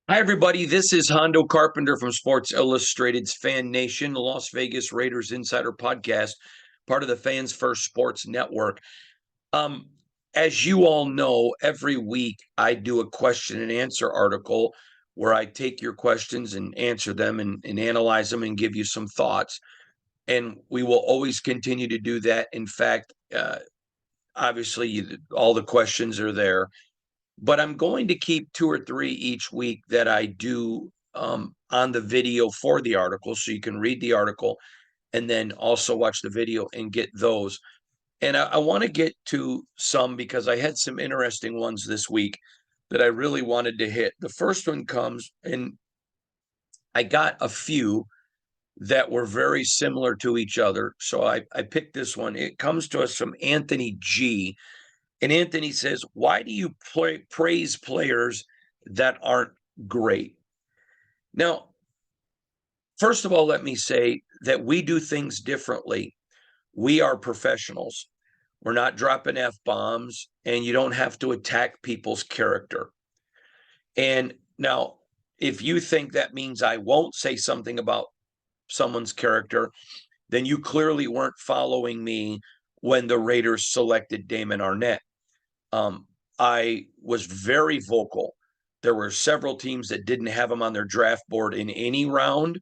Hi, everybody. This is Hondo Carpenter from Sports Illustrated's Fan Nation, the Las Vegas Raiders Insider Podcast, part of the Fans First Sports Network. Um, as you all know, every week I do a question and answer article where I take your questions and answer them and analyze them and give you some thoughts. And we will always continue to do that. In fact, obviously, all the questions are there, but I'm going to keep two or three each week that I do on the video for the article. So you can read the article and then also watch the video and get those. And I want to get to some because I had some interesting ones this week that I really wanted to hit. The first one comes, and I got a few that were very similar to each other. So I picked this one. It comes to us from Anthony G. And Anthony says, why do you praise players that aren't great? Now, first of all, let me say that we do things differently. We are professionals. We're not dropping F-bombs, and you don't have to attack people's character. And now, if you think that means I won't say something about someone's character, then you clearly weren't following me when the Raiders selected Damon Arnette. I was very vocal. There were several teams that didn't have him on their draft board in any round.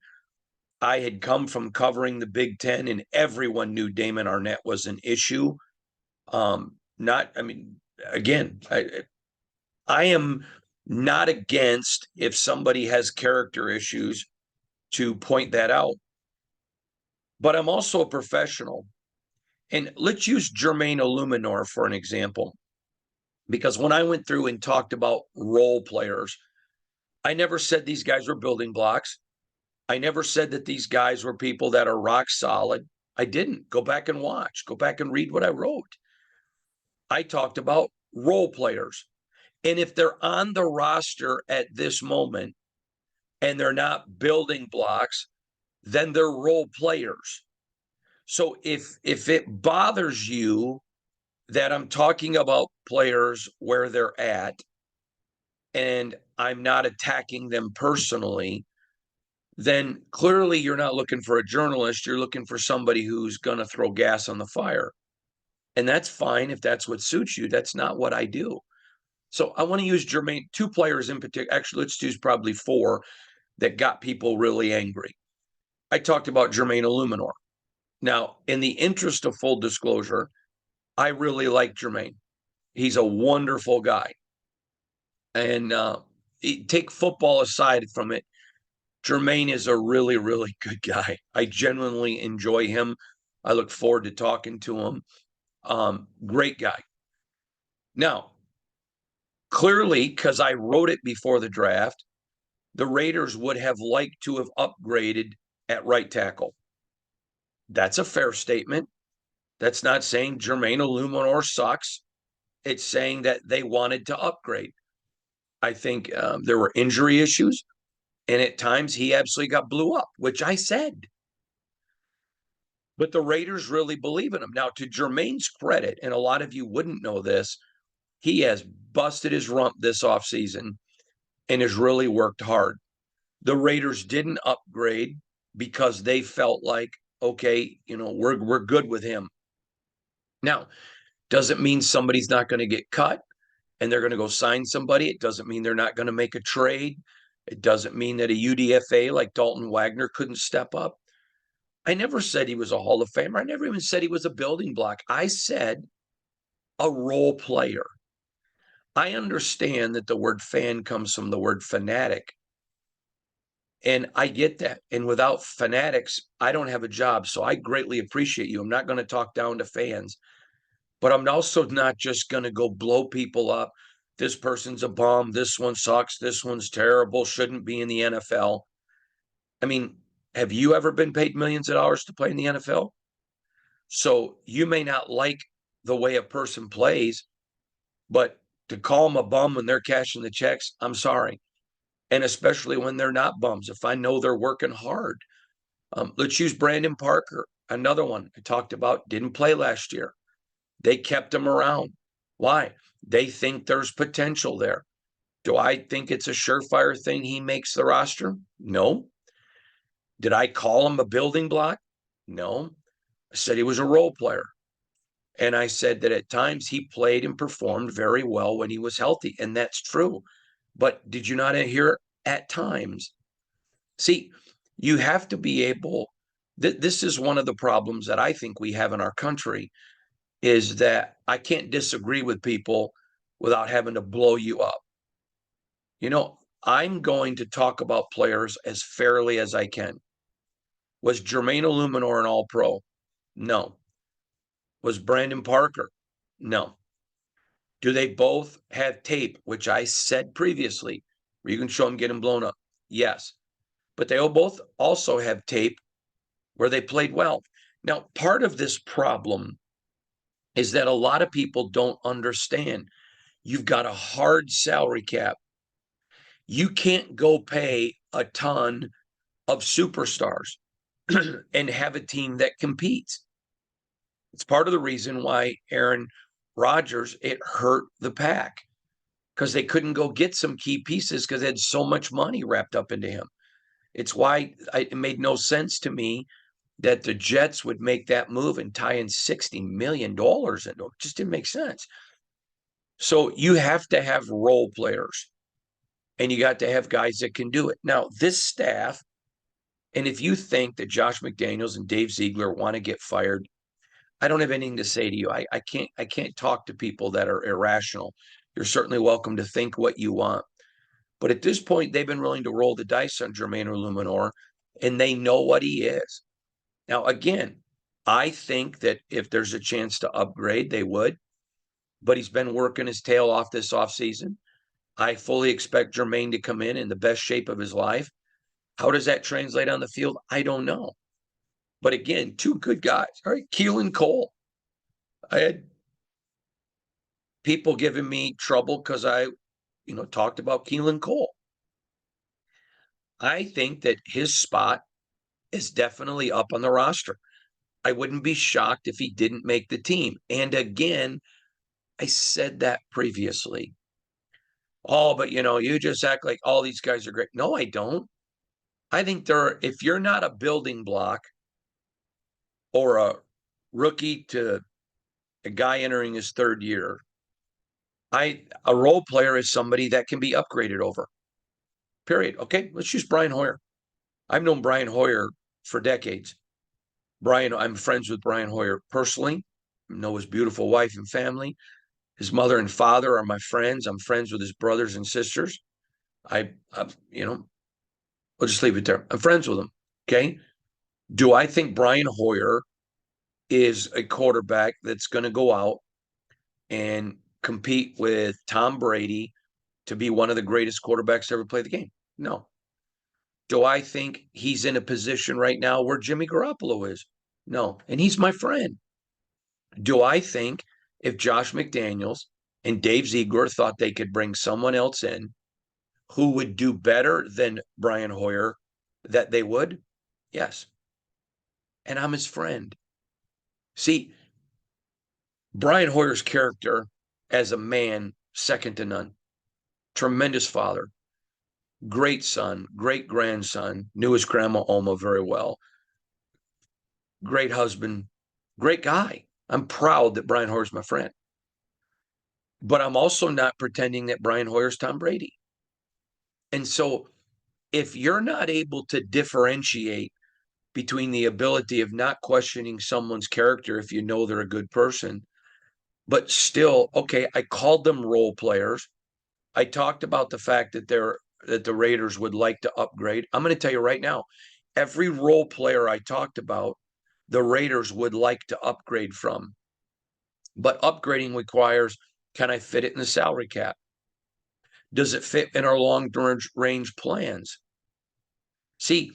I had come from covering the Big Ten, and everyone knew Damon Arnette was an issue. Not, I mean, again, I am not against if somebody has character issues to point that out, but I'm also a professional. And let's use Jermaine Illuminor for an example. Because when I went through and talked about role players, I never said these guys were building blocks. I never said that these guys were people that are rock solid. I didn't. Go back and watch. Go back and read what I wrote. I talked about role players. And if they're on the roster at this moment and they're not building blocks, then they're role players. So if it bothers you that I'm talking about players where they're at and I'm not attacking them personally, then clearly you're not looking for a journalist. You're looking for somebody who's going to throw gas on the fire. And that's fine if that's what suits you. That's not what I do. So I want to use Jermaine, two players in particular. Actually, let's use probably four that got people really angry. I talked about Jermaine Illuminor. Now, in the interest of full disclosure, I really like Jermaine. He's a wonderful guy. And take football aside from it, Jermaine is a really, really good guy. I genuinely enjoy him. I look forward to talking to him. Great guy. Now, clearly, because I wrote it before the draft, the Raiders would have liked to have upgraded at right tackle. That's a fair statement. That's not saying Jermaine Illuminor sucks. It's saying that they wanted to upgrade. I think there were injury issues, and at times he absolutely got blew up, which I said. But the Raiders really believe in him. Now, to Jermaine's credit, and a lot of you wouldn't know this, he has busted his rump this offseason and has really worked hard. The Raiders didn't upgrade because they felt like, okay, we're good with him. Now, doesn't mean somebody's not going to get cut and they're going to go sign somebody. It doesn't mean they're not going to make a trade. It doesn't mean that a UDFA like Dalton Wagner couldn't step up. I never said he was a Hall of Famer. I never even said he was a building block. I said a role player. I understand that the word fan comes from the word fanatic. And I get that. And without fanatics, I don't have a job. So I greatly appreciate you. I'm not going to talk down to fans, but I'm also not just going to go blow people up. This person's a bum. This one sucks. This one's terrible. Shouldn't be in the NFL. I mean, have you ever been paid millions of dollars to play in the NFL? So you may not like the way a person plays, but to call them a bum when they're cashing the checks, I'm sorry. And especially when they're not bums, if I know they're working hard. Let's use Brandon Parker, another one I talked about, didn't play last year. They kept him around. Why? They think there's potential there. Do I think it's a surefire thing he makes the roster? No. Did I call him a building block? No. I said he was a role player. And I said that at times he played and performed very well when he was healthy. And that's true. But did you not hear at times? See, you have to be able, this is one of the problems that I think we have in our country is that I can't disagree with people without having to blow you up. I'm going to talk about players as fairly as I can. Was Jermaine Illuminor an All-Pro? No. Was Brandon Parker? No. Do they both have tape, which I said previously, where you can show them getting blown up? Yes. But they both also have tape where they played well. Now, part of this problem is that a lot of people don't understand. You've got a hard salary cap. You can't go pay a ton of superstars and have a team that competes. It's part of the reason why Aaron Rodgers, it hurt the pack because they couldn't go get some key pieces because they had so much money wrapped up into him. It's why it made no sense to me that the Jets would make that move and tie in $60 million into it. It just didn't make sense. So you have to have role players and you got to have guys that can do it. Now, this staff, and if you think that Josh McDaniels and Dave Ziegler want to get fired, I don't have anything to say to you. I can't talk to people that are irrational. You're certainly welcome to think what you want. But at this point, they've been willing to roll the dice on Jermaine Illuminor, and they know what he is. Now, again, I think that if there's a chance to upgrade, they would. But he's been working his tail off this offseason. I fully expect Jermaine to come in the best shape of his life. How does that translate on the field? I don't know. But again, two good guys. All right, Keelan Cole. I had people giving me trouble because I, talked about Keelan Cole. I think that his spot is definitely up on the roster. I wouldn't be shocked if he didn't make the team. And again, I said that previously. Oh, but you just act like all these guys are great. No, I don't. I think if you're not a building block or a rookie to a guy entering his third year, a role player is somebody that can be upgraded over. Period. Okay, let's use Brian Hoyer. I've known Brian Hoyer for decades. I'm friends with Brian Hoyer personally. I know his beautiful wife and family. His mother and father are my friends. I'm friends with his brothers and sisters. We'll just leave it there. I'm friends with him. Okay. Do I think Brian Hoyer is a quarterback that's going to go out and compete with Tom Brady to be one of the greatest quarterbacks to ever play the game? No. Do I think he's in a position right now where Jimmy Garoppolo is? No. And he's my friend. Do I think if Josh McDaniels and Dave Ziegler thought they could bring someone else in who would do better than Brian Hoyer, that they would? Yes. And I'm his friend. See, Brian Hoyer's character as a man, second to none. Tremendous father, great son, great grandson, knew his grandma Oma very well. Great husband, great guy. I'm proud that Brian Hoyer's my friend. But I'm also not pretending that Brian Hoyer's Tom Brady. And so if you're not able to differentiate between the ability of not questioning someone's character if you know they're a good person, but still, okay, I called them role players. I talked about the fact that the Raiders would like to upgrade. I'm going to tell you right now, every role player I talked about, the Raiders would like to upgrade from. But upgrading requires, can I fit it in the salary cap? Does it fit in our long range plans? See,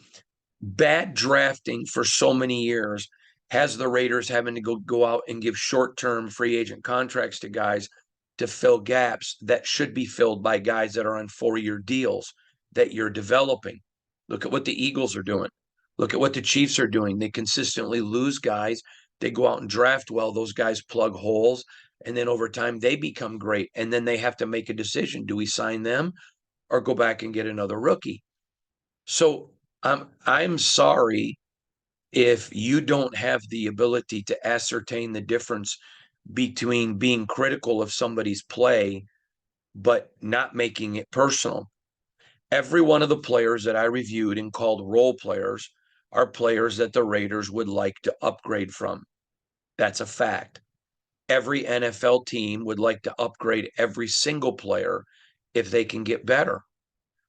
bad drafting for so many years has the Raiders having to go out and give short-term free agent contracts to guys to fill gaps that should be filled by guys that are on 4-year deals that you're developing. Look at what the Eagles are doing. Look at what the Chiefs are doing. They consistently lose guys They go out and draft well. Those guys plug holes. And then over time, they become great. And then they have to make a decision. Do we sign them or go back and get another rookie? So I'm sorry if you don't have the ability to ascertain the difference between being critical of somebody's play, but not making it personal. Every one of the players that I reviewed and called role players are players that the Raiders would like to upgrade from. That's a fact. Every NFL team would like to upgrade every single player if they can get better.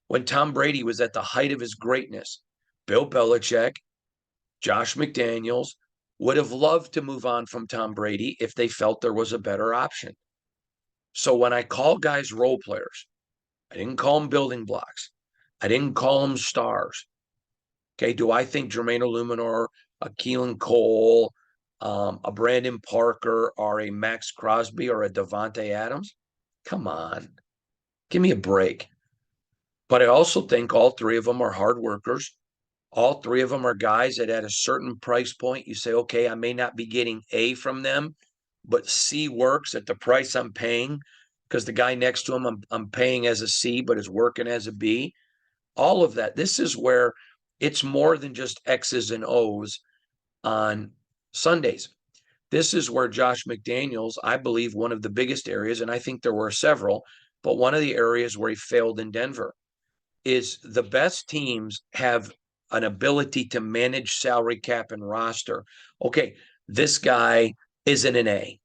When Tom Brady was at the height of his greatness, Bill Belichick, Josh McDaniels would have loved to move on from Tom Brady if they felt there was a better option. So when I call guys role players, I didn't call them building blocks. I didn't call them stars. Okay, do I think Jermaine Illuminor, a Keelan Cole, a Brandon Parker, or a Max Crosby, or a Davante Adams? Come on, give me a break. But I also think all three of them are hard workers. All three of them are guys that at a certain price point, you say, okay, I may not be getting A from them, but C works at the price I'm paying because the guy next to him I'm paying as a C, but is working as a B. All of that. This is where it's more than just X's and O's on Sundays. This is where Josh McDaniels, I believe, one of the biggest areas, and I think there were several, but one of the areas where he failed in Denver is the best teams have an ability to manage salary cap and roster. Okay, this guy isn't an A,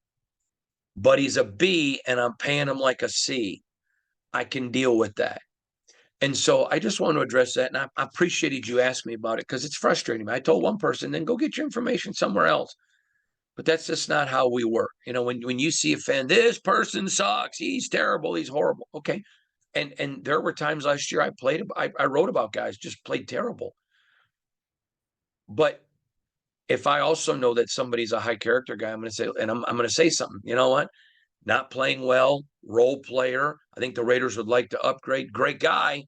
but he's a B and I'm paying him like a C. I can deal with that. And so I just want to address that. And I appreciated you asking me about it because it's frustrating me. I told one person, then go get your information somewhere else. But that's just not how we work. You know, when you see a fan, this person sucks, he's terrible, he's horrible. Okay. And there were times last year I wrote about guys just played terrible. But if I also know that somebody's a high character guy, I'm going to say, and I'm going to say something. You know what? Not playing well, role player. I think the Raiders would like to upgrade. Great guy,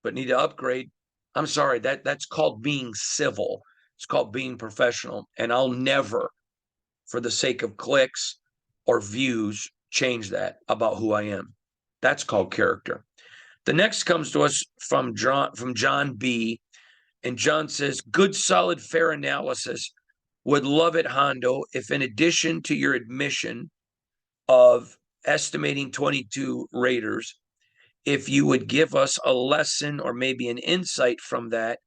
but need to upgrade. I'm sorry, that's called being civil. It's called being professional. And I'll never, for the sake of clicks or views, change that about who I am. That's called character. The next comes to us from John B. And John says, good, solid, fair analysis. Would love it, Hondo, if in addition to your admission of estimating 22 Raiders, if you would give us a lesson or maybe an insight from that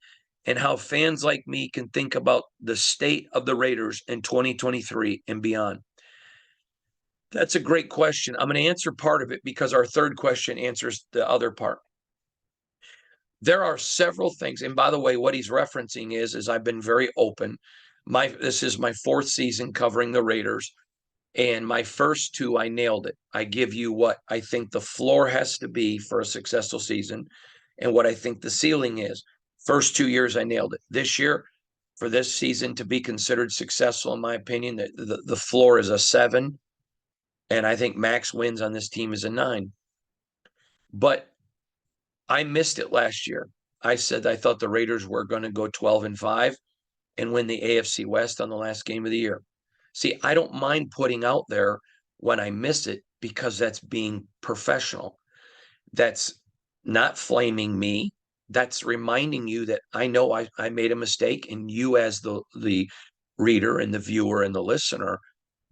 and how fans like me can think about the state of the Raiders in 2023 and beyond. That's a great question. I'm going to answer part of it because our third question answers the other part. There are several things, and by the way, what he's referencing is I've been very open. This is my fourth season covering the Raiders, and my first two I nailed it. I give you what I think the floor has to be for a successful season, and what I think the ceiling is. First 2 years I nailed it. This year, for this season to be considered successful, in my opinion, the floor is a 7, and I think max wins on this team is a 9. But I missed it last year. I said I thought the Raiders were going to go 12-5 and win the AFC West on the last game of the year. See, I don't mind putting out there when I miss it because that's being professional. That's not flaming me. That's reminding you that I know I made a mistake, and you as the reader and the viewer and the listener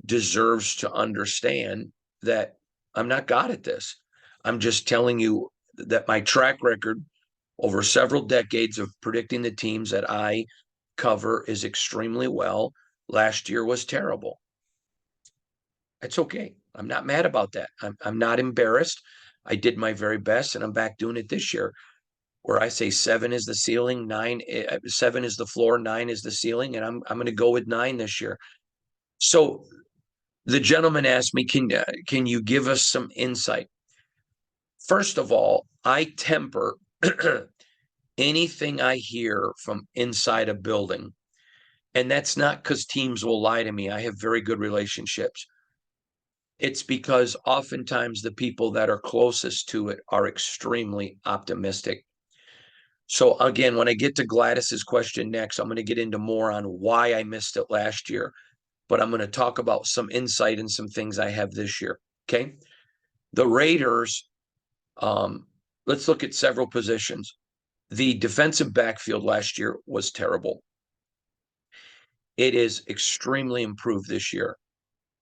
deserves to understand that I'm not God at this. I'm just telling you that my track record over several decades of predicting the teams that I cover is extremely well. Last year was terrible. It's okay. I'm not mad about that. I'm not embarrassed. I did my very best, and I'm back doing it this year, where I say 7 is the ceiling, 7 is the floor, 9 is the ceiling, and I'm going to go with 9 this year. So the gentleman asked me, can you give us some insight? First of all, I temper anything I hear from inside a building. And that's not because teams will lie to me. I have very good relationships. It's because oftentimes the people that are closest to it are extremely optimistic. So again, when I get to Gladys's question next, I'm going to get into more on why I missed it last year. but I'm going to talk about some insight and some things I have this year. Okay. The Raiders, let's look at several positions. The defensive backfield last year was terrible. It is extremely improved this year.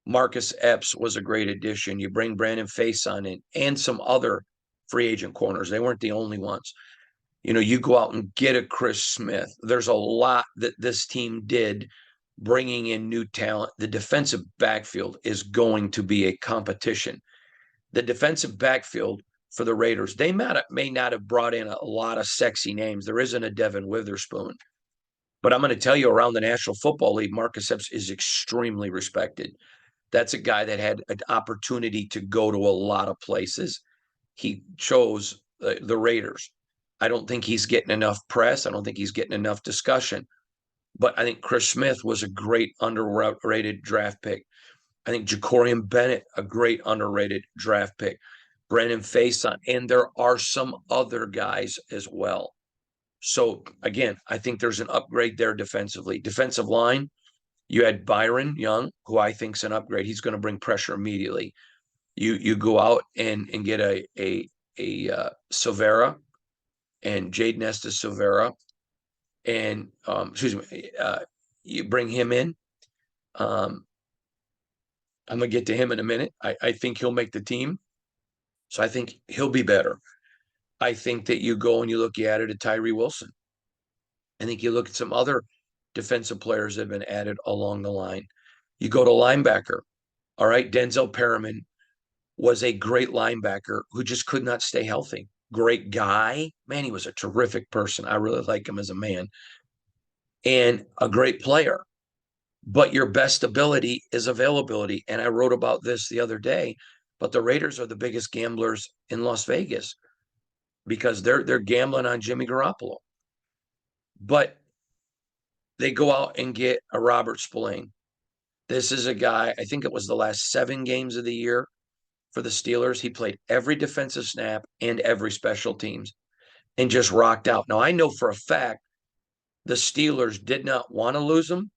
Marcus Epps was a great addition. You bring Brandon Facyson in and some other free agent corners. They weren't the only ones. You go out and get a Chris Smith. There's a lot that this team did bringing in new talent. The defensive backfield is going to be a competition. The defensive backfield for the Raiders, they may not have brought in a lot of sexy names. There isn't a Devin Witherspoon. But I'm going to tell you, around the National Football League, Marcus Epps is extremely respected. That's a guy that had an opportunity to go to a lot of places. He chose the Raiders. I don't think he's getting enough press. I don't think he's getting enough discussion. But I think Chris Smith was a great underrated draft pick. I think Jacorian Bennett, a great underrated draft pick. Brandon Facyson, and there are some other guys as well. So again, I think there's an upgrade there defensively. Defensive line, you had Byron Young, who I think is an upgrade. He's going to bring pressure immediately. You go out and get a Silvera and Jaden Estes Silvera, and you bring him in. I'm gonna get to him in a minute. I think he'll make the team, so I think he'll be better. I think that you go and you added a Tyree Wilson. I think you look at some other defensive players that have been added along the line. You go to linebacker. All right, Denzel Perriman was a great linebacker who just could not stay healthy. Great guy. Man, he was a terrific person. I really like him as a man. And a great player. But your best ability is availability. And I wrote about this the other day, but the Raiders are the biggest gamblers in Las Vegas because they're gambling on Jimmy Garoppolo. But they go out and get a Robert Spillane. This is a guy, I think it was the last 7 games of the year for the Steelers. He played every defensive snap and every special teams and just rocked out. Now, I know for a fact the Steelers did not want to lose him,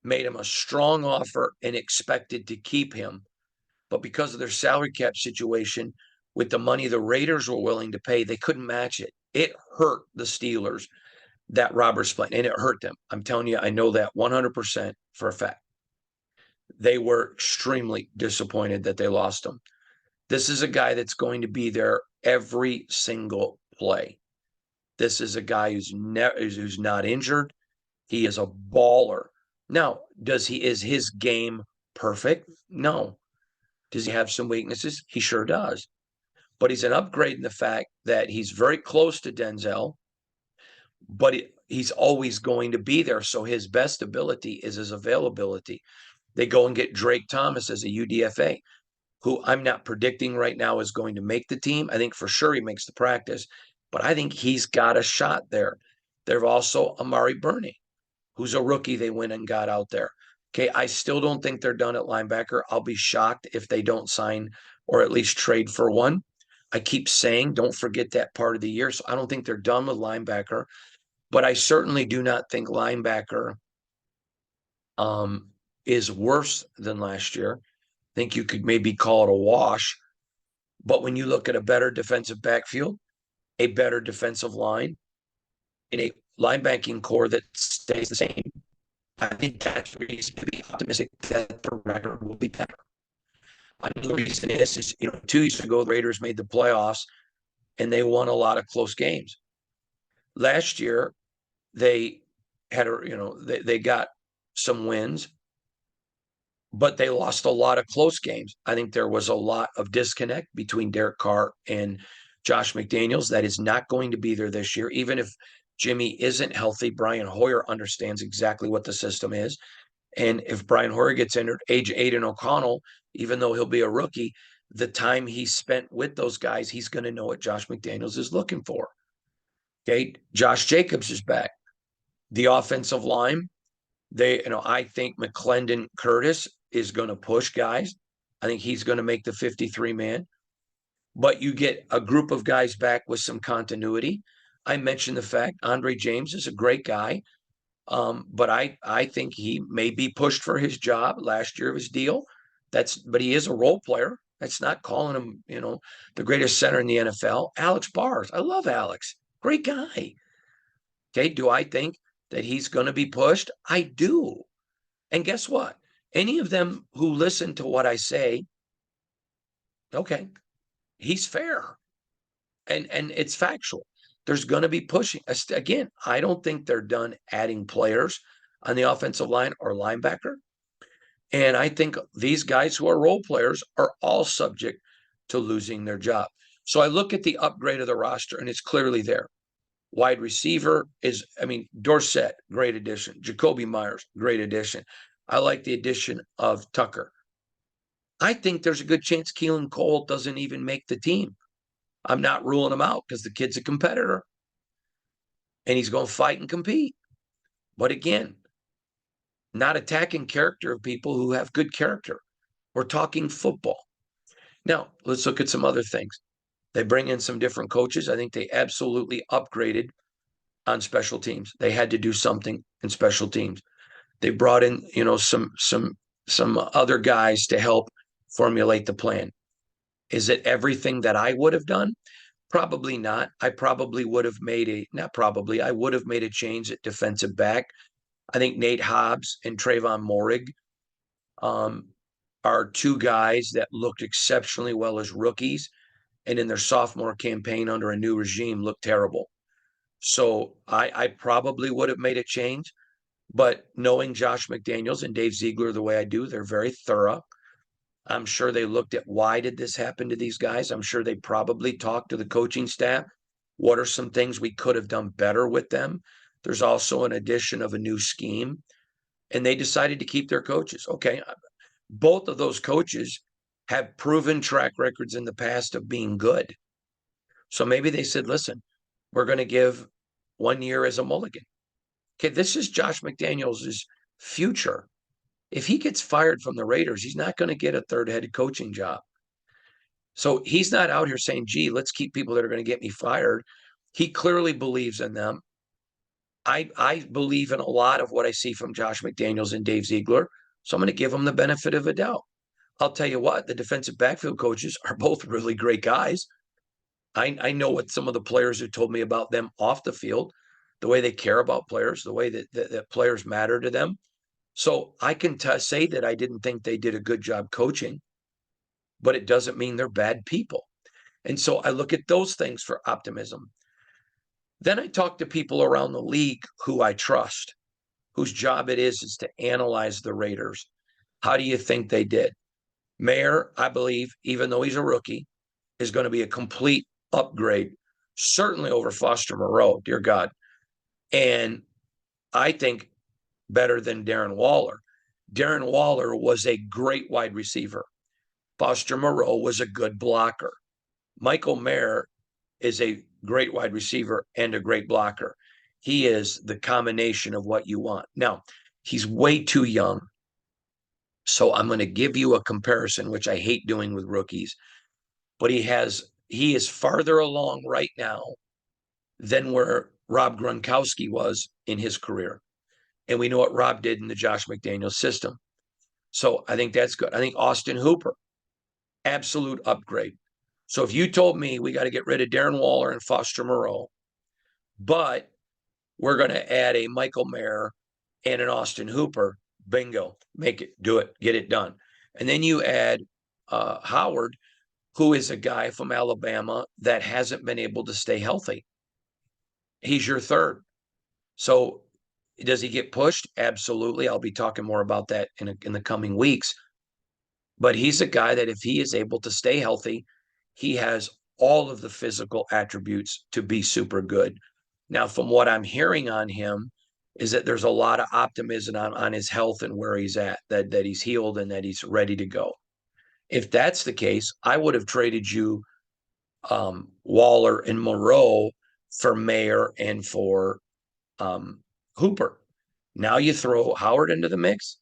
made him a strong offer, and expected to keep him. But because of their salary cap situation, with the money the Raiders were willing to pay, they couldn't match it. It hurt the Steelers, that Robert Spillane, and it hurt them. I'm telling you, I know that 100% for a fact. They were extremely disappointed that they lost him. This is a guy that's going to be there every single play. This is a guy who's not injured. He is a baller. Now, is his game perfect? No. Does he have some weaknesses? He sure does. But he's an upgrade in the fact that he's very close to Denzel, but he's always going to be there. So his best ability is his availability. They go and get Drake Thomas as a UDFA, who I'm not predicting right now is going to make the team. I think for sure he makes the practice, but I think he's got a shot there. There's also Amari Burney, who's a rookie they went and got out there. Okay, I still don't think they're done at linebacker. I'll be shocked if they don't sign or at least trade for one. I keep saying don't forget that part of the year. So I don't think they're done with linebacker, but I certainly do not think linebacker is worse than last year. I think you could maybe call it a wash. But when you look at a better defensive backfield, a better defensive line, and a linebacking core that stays the same, I think that's reason to be optimistic that the record will be better. Another reason is 2 years ago, the Raiders made the playoffs and they won a lot of close games. Last year, they had they got some wins, but they lost a lot of close games. I think there was a lot of disconnect between Derek Carr and Josh McDaniels. That is not going to be there this year. Even if Jimmy isn't healthy, Brian Hoyer understands exactly what the system is. And if Brian Hoyer gets injured, Aiden O'Connell, even though he'll be a rookie, the time he spent with those guys, he's going to know what Josh McDaniels is looking for. Okay, Josh Jacobs is back. The offensive line, I think McClendon Curtis is going to push guys. I think he's going to make the 53-man. But you get a group of guys back with some continuity. I mentioned the fact Andre James is a great guy. But I think he may be pushed for his job last year of his deal. But he is a role player. That's not calling him, the greatest center in the NFL. Alex Bars. I love Alex. Great guy. Okay. Do I think that he's going to be pushed? I do. And guess what? Any of them who listen to what I say, okay, he's fair. And it's factual. There's going to be pushing. Again, I don't think they're done adding players on the offensive line or linebacker. And I think these guys who are role players are all subject to losing their job. So I look at the upgrade of the roster, and it's clearly there. Wide receiver Dorsett, great addition. Jakobi Meyers, great addition. I like the addition of Tucker. I think there's a good chance Keelan Cole doesn't even make the team. I'm not ruling him out because the kid's a competitor and he's going to fight and compete. But again, not attacking character of people who have good character. We're talking football. Now, let's look at some other things. They bring in some different coaches. I think they absolutely upgraded on special teams. They had to do something in special teams. They brought in, some other guys to help formulate the plan. Is it everything that I would have done? Probably not. I would have made a change at defensive back. I think Nate Hobbs and Trayvon Moehrig are two guys that looked exceptionally well as rookies, and in their sophomore campaign under a new regime looked terrible. So I probably would have made a change, but knowing Josh McDaniels and Dave Ziegler the way I do, they're very thorough. I'm sure they looked at why did this happen to these guys. I'm sure they probably talked to the coaching staff. What are some things we could have done better with them? There's also an addition of a new scheme, and they decided to keep their coaches. Okay, both of those coaches have proven track records in the past of being good. So maybe they said, listen, we're going to give 1 year as a mulligan. Okay, this is Josh McDaniels' future. If he gets fired from the Raiders, he's not going to get a third head coaching job. So he's not out here saying, gee, let's keep people that are going to get me fired. He clearly believes in them. I believe in a lot of what I see from Josh McDaniels and Dave Ziegler. So I'm going to give them the benefit of a doubt. I'll tell you what, the defensive backfield coaches are both really great guys. I know what some of the players have told me about them off the field, the way they care about players, the way that players matter to them. So I can say that I didn't think they did a good job coaching, but it doesn't mean they're bad people. And so I look at those things for optimism. Then I talk to people around the league who I trust, whose job it is to analyze the Raiders. How do you think they did? Mayer, I believe, even though he's a rookie, is going to be a complete upgrade, certainly over Foster Moreau, dear God. And I think better than Darren Waller. Darren Waller was a great wide receiver. Foster Moreau was a good blocker. Michael Mayer is a great wide receiver and a great blocker. He is the combination of what you want. Now, he's way too young. So I'm going to give you a comparison, which I hate doing with rookies, but he is farther along right now than where Rob Gronkowski was in his career. And we know what Rob did in the Josh McDaniels system. So I think that's good. I think Austin Hooper, absolute upgrade. So if you told me we got to get rid of Darren Waller and Foster Moreau, but we're going to add a Michael Mayer and an Austin Hooper, bingo, make it, do it, get it done. And then you add Howard, who is a guy from Alabama that hasn't been able to stay healthy. He's your third. So does he get pushed? Absolutely. I'll be talking more about that in the coming weeks. But he's a guy that if he is able to stay healthy, he has all of the physical attributes to be super good. Now, from what I'm hearing on him, is that there's a lot of optimism on his health and where he's at, that he's healed and that he's ready to go. If that's the case, I would have traded you Waller and Moreau for Mayer and for Hooper. Now you throw Howard into the mix.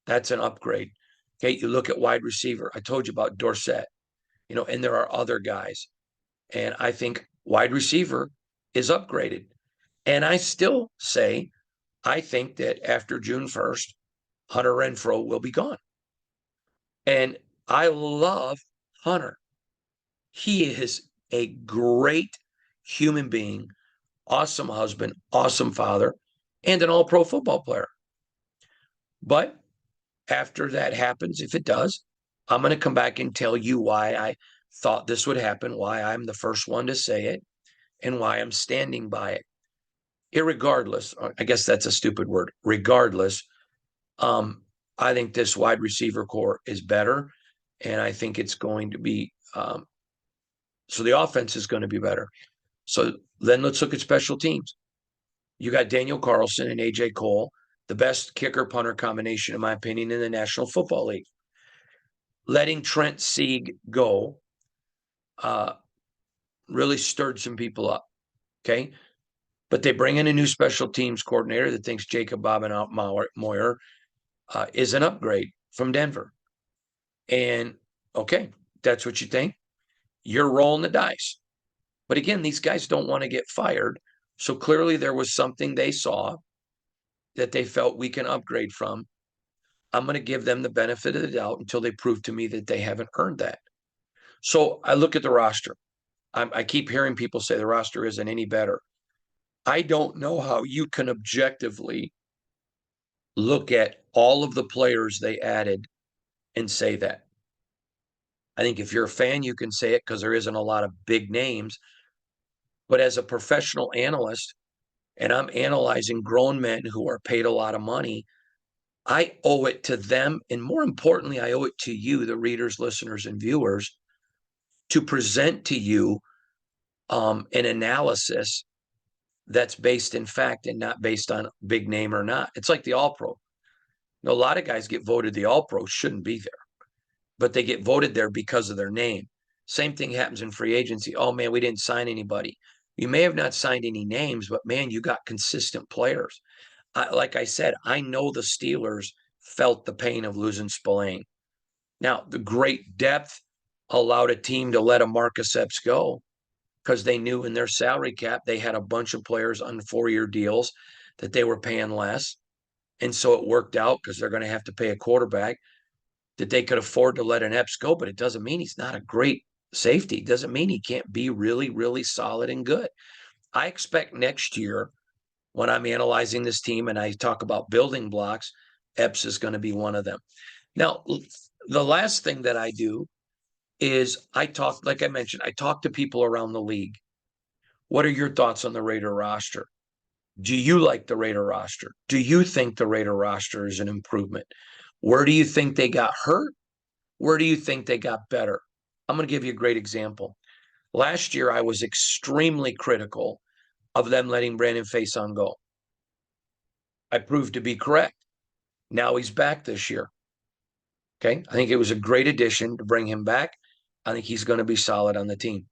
That's an upgrade. Okay, you look at wide receiver. I told you about Dorsett, and there are other guys. And I think wide receiver is upgraded. And I still say I think that after June 1st, Hunter Renfrow will be gone. And I love Hunter. He is a great human being, awesome husband, awesome father, and an all pro football player. But after that happens, if it does, I'm going to come back and tell you why I thought this would happen, why I'm the first one to say it, and why I'm standing by it. Irregardless, I guess that's a stupid word. Regardless, I think this wide receiver core is better, and I think it's going to be so the offense is going to be better. So then let's look at special teams. You got Daniel Carlson and AJ Cole, the best kicker punter combination, in my opinion, in the National Football League. Letting Trent Sieg go really stirred some people up. Okay. But they bring in a new special teams coordinator that thinks Jacob Moyer is an upgrade from Denver. And okay, that's what you think. You're rolling the dice. But again, these guys don't want to get fired. So clearly there was something they saw that they felt we can upgrade from. I'm going to give them the benefit of the doubt until they prove to me that they haven't earned that. So I look at the roster. I keep hearing people say the roster isn't any better. I don't know how you can objectively look at all of the players they added and say that. I think if you're a fan, you can say it because there isn't a lot of big names. But as a professional analyst, and I'm analyzing grown men who are paid a lot of money, I owe it to them. And more importantly, I owe it to you, the readers, listeners, and viewers, to present to you an analysis that's based in fact and not based on big name or not. It's like the All Pro. A lot of guys get voted the All Pro, shouldn't be there, but they get voted there because of their name. Same thing happens in free agency. Oh man, we didn't sign anybody. You may have not signed any names, but man, you got consistent players. Like I said, I know the Steelers felt the pain of losing Spillane. Now, the great depth allowed a team to let a Marcus Epps go because they knew in their salary cap they had a bunch of players on 4-year deals that they were paying less. And so it worked out because they're going to have to pay a quarterback that they could afford to let an Epps go, but it doesn't mean he's not a great safety. It doesn't mean he can't be really, really solid and good. I expect next year when I'm analyzing this team and I talk about building blocks, Epps is going to be one of them. Now, the last thing that I do is I talk, like I mentioned, I talk to people around the league. What are your thoughts on the Raider roster? Do you like the Raider roster? Do you think the Raider roster is an improvement? Where do you think they got hurt? Where do you think they got better? I'm going to give you a great example. Last year, I was extremely critical of them letting Brandon Facyson go. I proved to be correct. Now he's back this year. Okay. I think it was a great addition to bring him back. I think he's going to be solid on the team.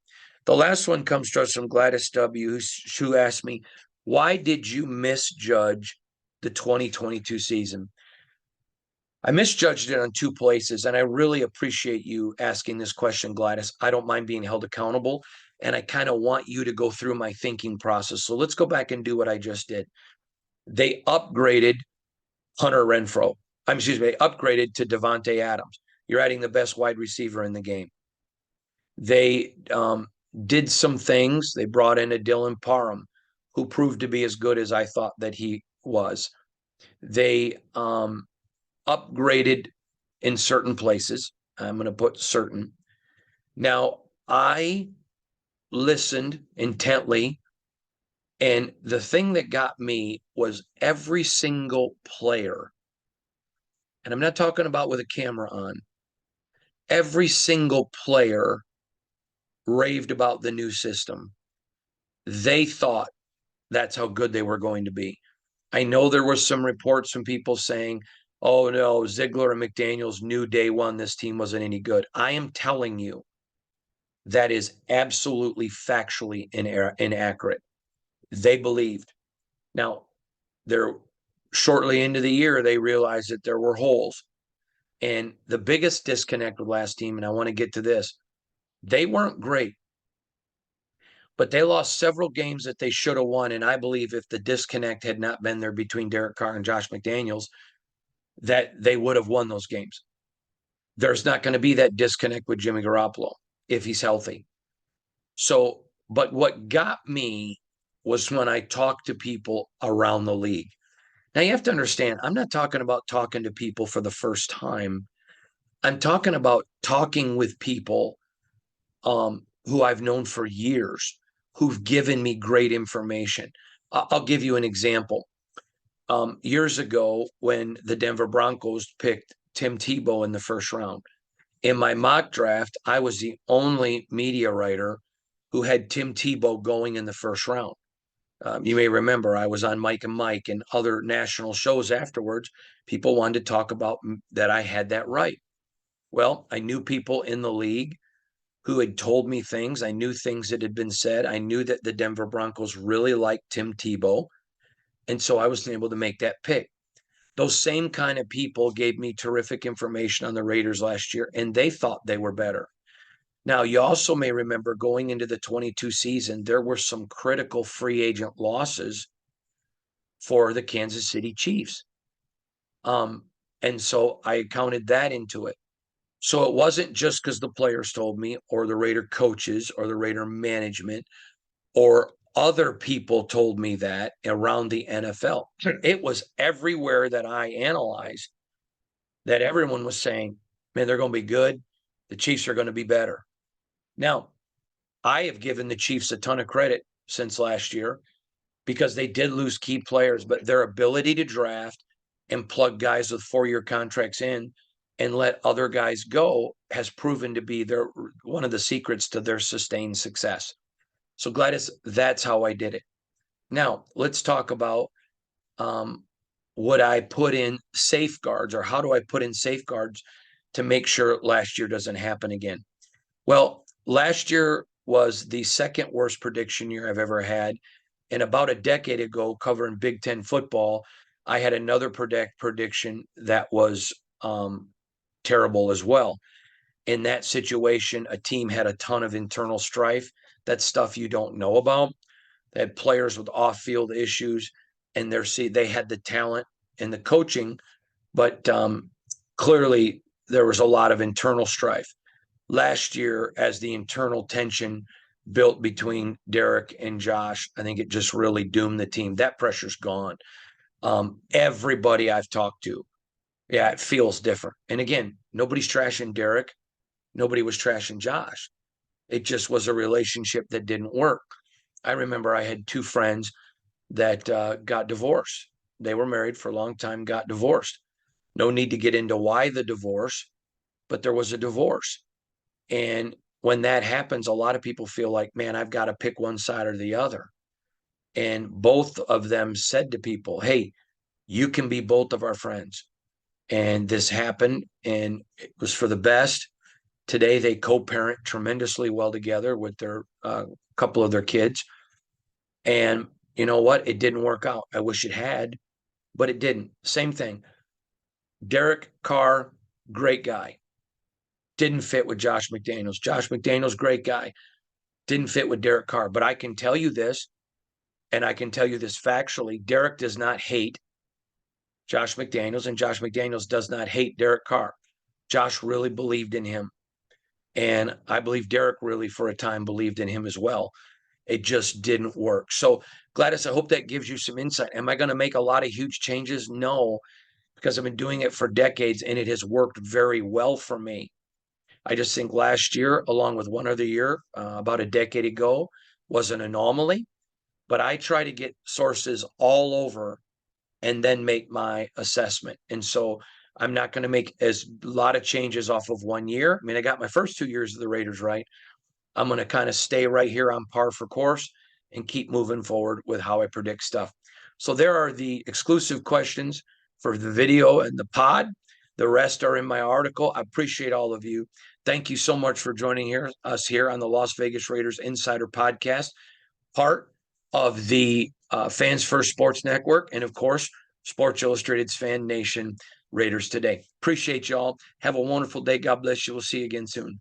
The last one comes to us from Gladys W., who asked me, why did you misjudge the 2022 season? I misjudged it on two places, and I really appreciate you asking this question, Gladys. I don't mind being held accountable, and I kind of want you to go through my thinking process. So let's go back and do what I just did. They upgraded Hunter Renfrow. They upgraded to Davante Adams. You're adding the best wide receiver in the game. They did some things. They brought in a Dylan Parham, who proved to be as good as I thought that he was. They upgraded in certain places. I'm going to put certain. Now, I listened intently, and the thing that got me was every single player, and I'm not talking about with a camera on, every single player raved about the new system. They thought that's how good they were going to be. I know there were some reports from people saying, oh no, Ziegler and McDaniels knew day one this team wasn't any good. I am telling you that is absolutely factually inaccurate. They believed. Now, they're shortly into the year, they realized that there were holes. And the biggest disconnect with last team, and I want to get to this, they weren't great. but they lost several games that they should have won. And I believe if the disconnect had not been there between Derek Carr and Josh McDaniels, that they would have won those games. There's not going to be that disconnect with Jimmy Garoppolo if he's healthy. So, but what got me was when I talked to people around the league. Now you have to understand, I'm not talking about talking to people for the first time. I'm talking about talking with people who I've known for years, who've given me great information. I'll give you an example. Years ago, when the Denver Broncos picked Tim Tebow in the first round, in my mock draft, I was the only media writer who had Tim Tebow going in the first round. You may remember I was on Mike and Mike and other national shows afterwards. People wanted to talk about that I had that right. Well, I knew people in the league who had told me things. I knew things that had been said. I knew that the Denver Broncos really liked Tim Tebow. And so I was able to make that pick. Those same kind of people gave me terrific information on the Raiders last year, and they thought they were better. Now, you also may remember going into the 22 season, there were some critical free agent losses for the Kansas City Chiefs. And so I counted that into it. So it wasn't just because the players told me, or the Raider coaches, or the Raider management, or other people told me that around the NFL. It was everywhere that I analyzed that everyone was saying, man, they're going to be good. The Chiefs are going to be better. Now, I have given the Chiefs a ton of credit since last year because they did lose key players, but their ability to draft and plug guys with 4-year contracts in and let other guys go has proven to be one of the secrets to their sustained success. So Gladys, that's how I did it. Now let's talk about what I put in safeguards, or how do I put in safeguards to make sure last year doesn't happen again? Well, last year was the second worst prediction year I've ever had. And about a decade ago, covering Big Ten football, I had another prediction that was terrible as well. In that situation, a team had a ton of internal strife. That's stuff you don't know about. They had players with off-field issues, and they had the talent and the coaching, but clearly there was a lot of internal strife. Last year, as the internal tension built between Derek and Josh, I think it just really doomed the team. That pressure's gone. Everybody I've talked to, yeah, it feels different. And again, nobody's trashing Derek. Nobody was trashing Josh. It just was a relationship that didn't work. I remember I had two friends that got divorced. They were married for a long time, got divorced. No need to get into why the divorce, but there was a divorce. And when that happens, a lot of people feel like, man, I've got to pick one side or the other. And both of them said to people, hey, you can be both of our friends. And this happened, and it was for the best. Today, they co-parent tremendously well together with their couple of their kids. And you know what? It didn't work out. I wish it had, but it didn't. Same thing. Derek Carr, great guy. Didn't fit with Josh McDaniels. Josh McDaniels, great guy. Didn't fit with Derek Carr. But I can tell you this, and I can tell you this factually. Derek does not hate Josh McDaniels, and Josh McDaniels does not hate Derek Carr. Josh really believed in him. And I believe Derek really, for a time, believed in him as well. It just didn't work. So, Gladys, I hope that gives you some insight. Am I going to make a lot of huge changes? No, because I've been doing it for decades, and it has worked very well for me. I just think last year, along with one other year, about a decade ago, was an anomaly. But I try to get sources all over and then make my assessment. And so I'm not going to make a lot of changes off of 1 year. I mean, I got my first 2 years of the Raiders right. I'm going to kind of stay right here on par for course and keep moving forward with how I predict stuff. So there are the exclusive questions for the video and the pod. The rest are in my article. I appreciate all of you. Thank you so much for joining us here on the Las Vegas Raiders Insider Podcast, part of the Fans First Sports Network, and of course, Sports Illustrated's Fan Nation Raiders Today. Appreciate y'all. Have a wonderful day. God bless you. We'll see you again soon.